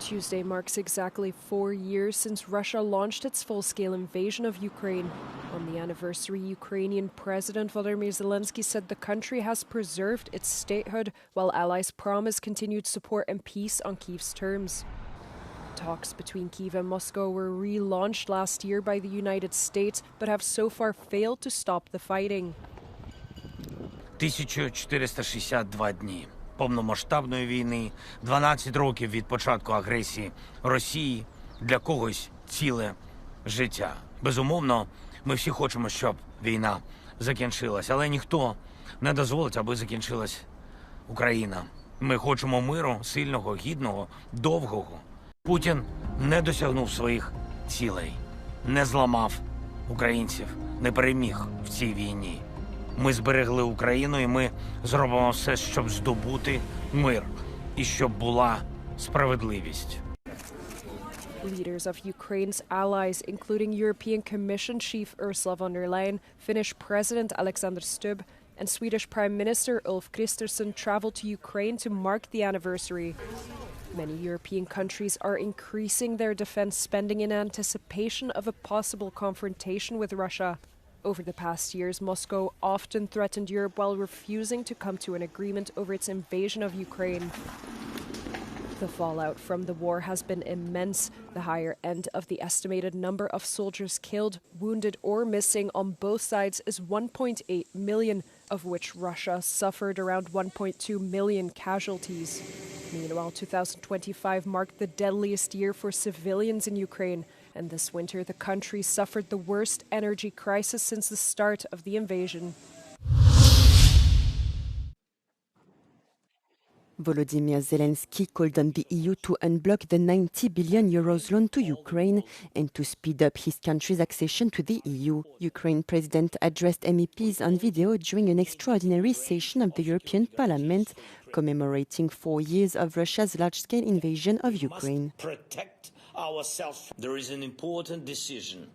Tuesday marks exactly 4 years since Russia launched its full-scale invasion of Ukraine. On the anniversary, Ukrainian President Volodymyr Zelensky said the country has preserved its statehood, while allies promise continued support and peace on Kyiv's terms. Talks between Kyiv and Moscow were relaunched last year by the United States, but have so far failed to stop the fighting. 1462 дні повномасштабної війни, 12 років від початку агресії Росії, для когось ціле життя. Безумовно, ми всі хочемо, щоб війна закінчилась, але ніхто не дозволить, аби закінчилась Україна. Ми хочемо миру, сильного, гідного, довгого. Путін не досягнув своїх цілей, не зламав українців, не переміг в цій війні. Ми зберегли Україну, і ми зробимо все, щоб здобути мир і щоб була справедливість. Leaders of Ukraine's allies, including European Commission Chief Ursula von der Leyen, Finnish President Alexander Stubb, and Swedish Prime Minister Ulf Kristersson traveled to Ukraine to mark the anniversary. Many European countries are increasing their defense spending in anticipation of a possible confrontation with Russia. Over the past years, Moscow often threatened Europe while refusing to come to an agreement over its invasion of Ukraine. The fallout from the war has been immense. The higher end of the estimated number of soldiers killed, wounded, or missing on both sides is 1.8 million, of which Russia suffered around 1.2 million casualties. Meanwhile, 2025 marked the deadliest year for civilians in Ukraine, and this winter the country suffered the worst energy crisis since the start of the invasion. Volodymyr Zelensky called on the EU to unblock the 90 billion euros loan to Ukraine and to speed up his country's accession to the EU. Ukraine president addressed MEPs on video during an extraordinary session of the European Parliament commemorating 4 years of Russia's large-scale invasion of Ukraine. Protect ourselves. There is an important decision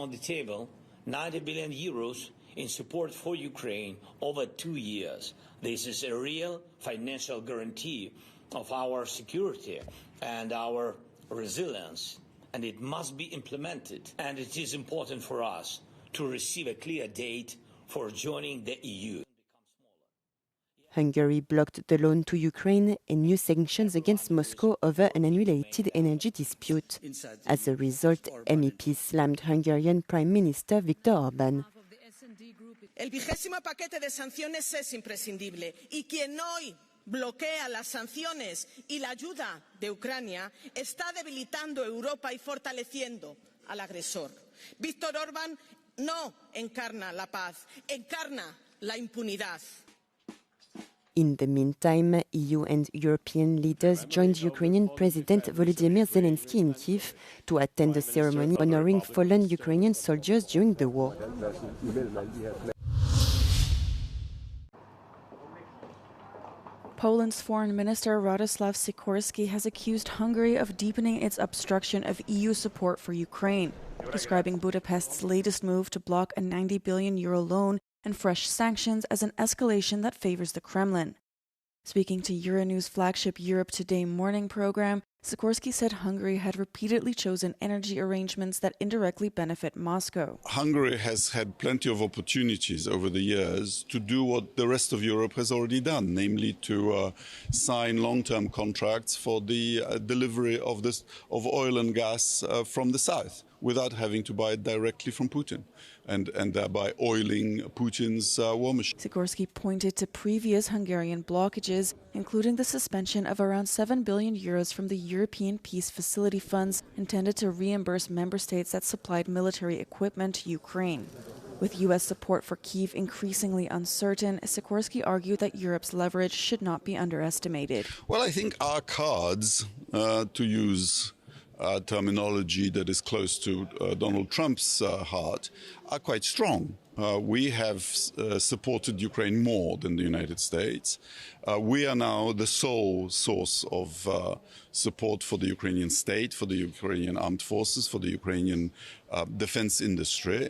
on the table, 90 billion euros in support for Ukraine over 2 years. This is a real financial guarantee of our security and our resilience, and it must be implemented. And it is important for us to receive a clear date for joining the EU. Hungary blocked the loan to Ukraine and new sanctions against Moscow over an unrelated energy dispute. As a result, MEPs slammed Hungarian Prime Minister Viktor Orbán. El 20º paquete de sanciones es imprescindible y quien hoy bloquea las sanciones y la ayuda de Ucrania está debilitando Europa y fortaleciendo al agresor. Viktor Orbán no encarna la paz, encarna la impunidad. In the meantime, EU and European leaders joined Ukrainian President Volodymyr Zelensky in Kyiv to attend a ceremony honoring fallen Ukrainian soldiers during the war. Poland's Foreign Minister Radoslaw Sikorski has accused Hungary of deepening its obstruction of EU support for Ukraine, describing Budapest's latest move to block a 90 billion euro loan and fresh sanctions as an escalation that favors the Kremlin. Speaking to Euronews' flagship Europe Today morning program, Sikorski said Hungary had repeatedly chosen energy arrangements that indirectly benefit Moscow. Hungary has had plenty of opportunities over the years to do what the rest of Europe has already done, namely to sign long-term contracts for the delivery of oil and gas from the south, without having to buy it directly from Putin, and thereby oiling Putin's war machine. Sikorski pointed to previous Hungarian blockages, including the suspension of around 7 billion euros from the European Peace Facility funds intended to reimburse member states that supplied military equipment to Ukraine. With U.S. support for Kyiv increasingly uncertain, Sikorski argued that Europe's leverage should not be underestimated. Well, I think our cards, to use terminology that is close to Donald Trump's heart, are quite strong. We have supported Ukraine more than the United States. We are now the sole source of support for the Ukrainian state, for the Ukrainian armed forces, for the Ukrainian defense industry.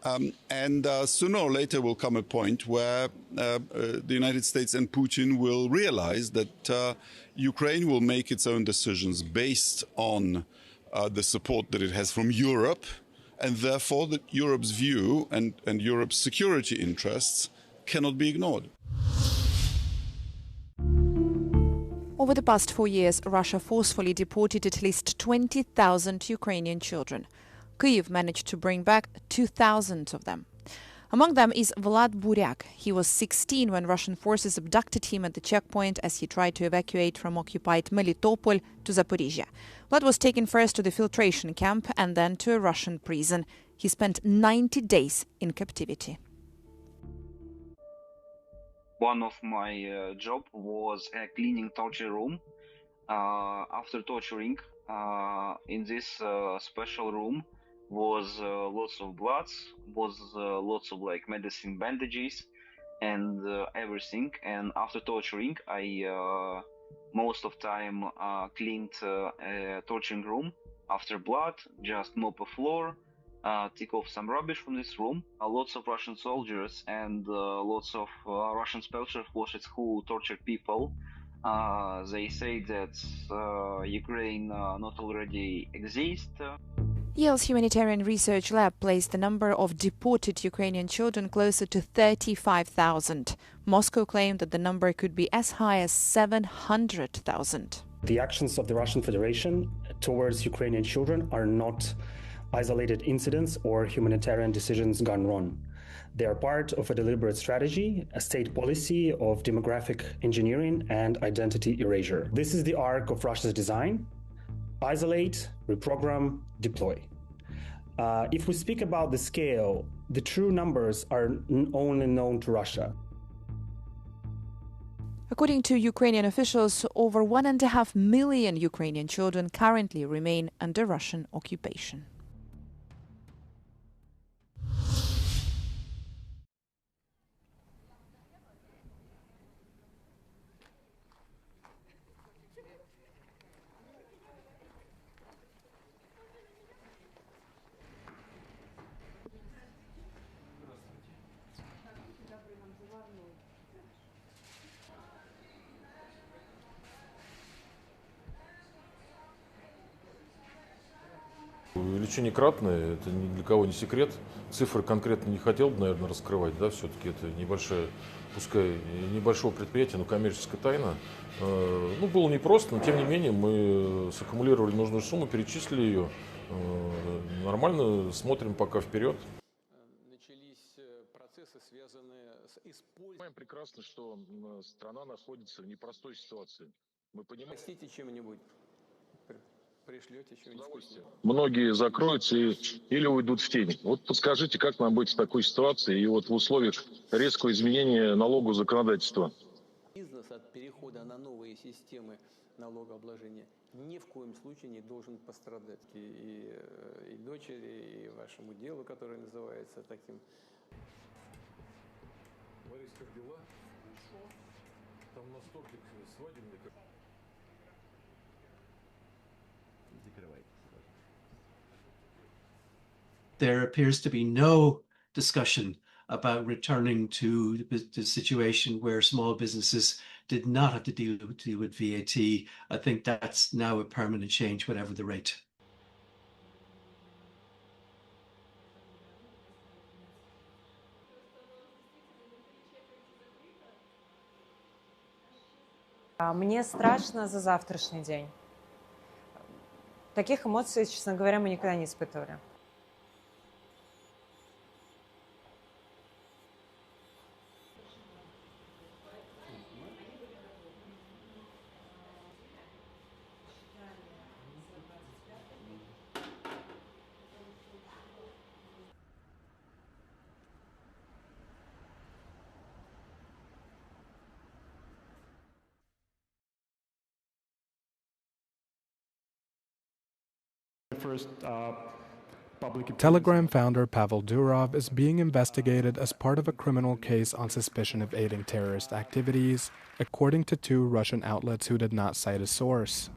And sooner or later will come a point where the United States and Putin will realize that Ukraine will make its own decisions based on the support that it has from Europe, and therefore that Europe's view and Europe's security interests cannot be ignored. Over the past 4 years, Russia forcefully deported at least 20,000 Ukrainian children. Kyiv managed to bring back 2,000 of them. Among them is Vlad Buryak. He was 16 when Russian forces abducted him at the checkpoint as he tried to evacuate from occupied Melitopol to Zaporizhia. Vlad was taken first to the filtration camp and then to a Russian prison. He spent 90 days in captivity. One of my job was cleaning torture room. After torturing, in this special room was lots of bloods, was lots of like medicine bandages and everything. And after torturing, I most of time cleaned torturing room. After blood, just mop the floor, take off some rubbish from this room. Lots of Russian soldiers and lots of Russian special forces who tortured people. They say that Ukraine not already exists. Yale's Humanitarian Research Lab placed the number of deported Ukrainian children closer to 35,000. Moscow claimed that the number could be as high as 700,000. The actions of the Russian Federation towards Ukrainian children are not isolated incidents or humanitarian decisions gone wrong. They are part of a deliberate strategy, a state policy of demographic engineering and identity erasure. This is the arc of Russia's design: isolate, reprogram, deploy. If we speak about the scale, the true numbers are only known to Russia. According to Ukrainian officials, over 1.5 million Ukrainian children currently remain under Russian occupation. Увеличение кратное, это ни для кого не секрет. Цифры конкретно не хотел бы, наверное, раскрывать, да, все-таки это небольшое, пускай небольшого предприятия, но коммерческая тайна. Ну, было непросто, но тем не менее мы саккумулировали нужную сумму, перечислили ее. Нормально смотрим пока вперед. Начались процессы, связанные с использованием. Понимаем прекрасно, что страна находится в непростой ситуации. Мы понимаем. Простите чем-нибудь. Пришлете что-нибудь. Многие закроются или уйдут в тень. Вот подскажите, как нам быть в такой ситуации и вот в условиях резкого изменения налогового законодательства? Бизнес от перехода на новые системы налогообложения ни в коем случае не должен пострадать. И дочери, и вашему делу, которое называется таким. Борис, как дела? Хорошо. Там у нас тортик свадебный. There appears to be no discussion about returning to the situation where small businesses did not have to deal with VAT. I think that's now a permanent change, whatever the rate. Мне страшно за завтрашний день. Таких эмоций, честно говоря, мы никогда не испытывали. Telegram founder Pavel Durov is being investigated as part of a criminal case on suspicion of aiding terrorist activities, according to 2 Russian outlets who did not cite a source.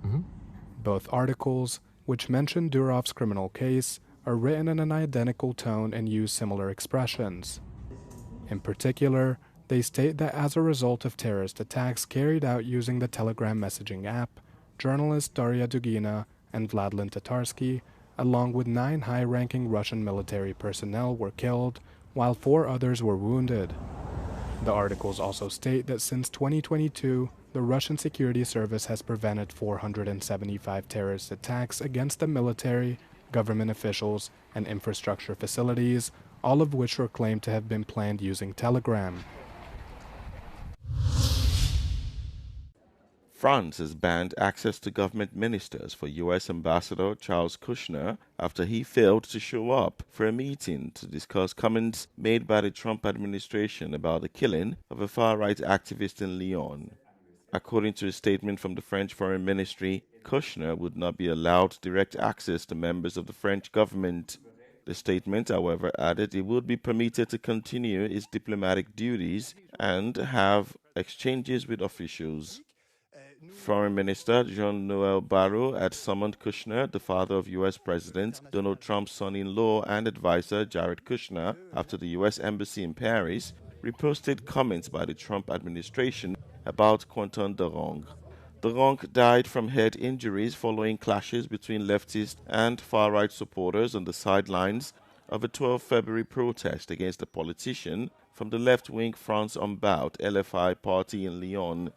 Both articles, which mention Durov's criminal case, are written in an identical tone and use similar expressions. In particular, they state that as a result of terrorist attacks carried out using the Telegram messaging app, journalist Daria Dugina and Vladlen Tatarsky, along with 9 high-ranking Russian military personnel, were killed, while 4 others were wounded. The articles also state that since 2022, the Russian security service has prevented 475 terrorist attacks against the military, government officials, and infrastructure facilities, all of which were claimed to have been planned using Telegram. France has banned access to government ministers for U.S. Ambassador Charles Kushner after he failed to show up for a meeting to discuss comments made by the Trump administration about the killing of a far-right activist in Lyon. According to a statement from the French Foreign Ministry, Kushner would not be allowed direct access to members of the French government. The statement, however, added he would be permitted to continue his diplomatic duties and have exchanges with officials. Foreign Minister Jean-Noel Barrot had summoned Kushner, the father of U.S. President Donald Trump's son-in-law and advisor Jared Kushner, after the U.S. Embassy in Paris reposted comments by the Trump administration about Quentin Durong. Durong died from head injuries following clashes between leftist and far-right supporters on the sidelines of a 12 February protest against a politician from the left-wing France En Bout LFI party in Lyon.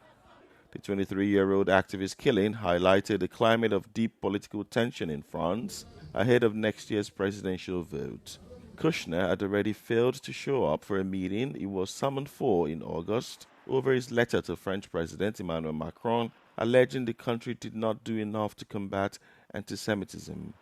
The 23-year-old activist killing highlighted a climate of deep political tension in France ahead of next year's presidential vote. Kushner had already failed to show up for a meeting he was summoned for in August over his letter to French President Emmanuel Macron, alleging the country did not do enough to combat anti-Semitism.